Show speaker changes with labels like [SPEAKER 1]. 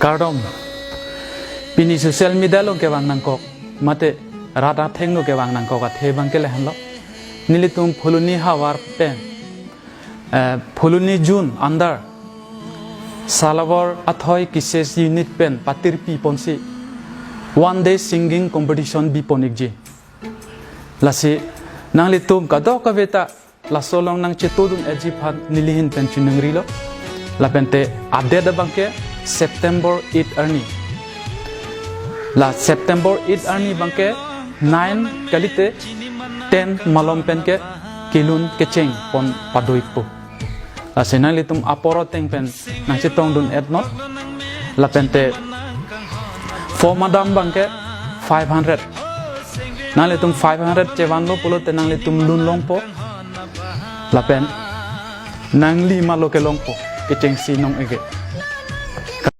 [SPEAKER 1] Kardom Pini social media lo ke wang nangkok mate rata theng lo ke wang nangkok at he bang ke lehan lo nilitum phuluni hawar pen phuluni June under Salawar athoi kises unit pen patir pi ponsi 1 day singing competition bi ponikji lasi nang litum kadok kaveta la solong nang chetodun eji phat nilihin pen chunangri lo la pente update abangke September 8 earning la September 8 earning bangke 9 kalite 10 malom pen ke kilun kecheng pon padoipo la senang litum apor teng pen nang chetong dun etnot la pente for madam bangke 500 nang litum 500 cewan lo polo tenang litum lun longpo la pen nang 5 lo ke longpo kecheng si nong ege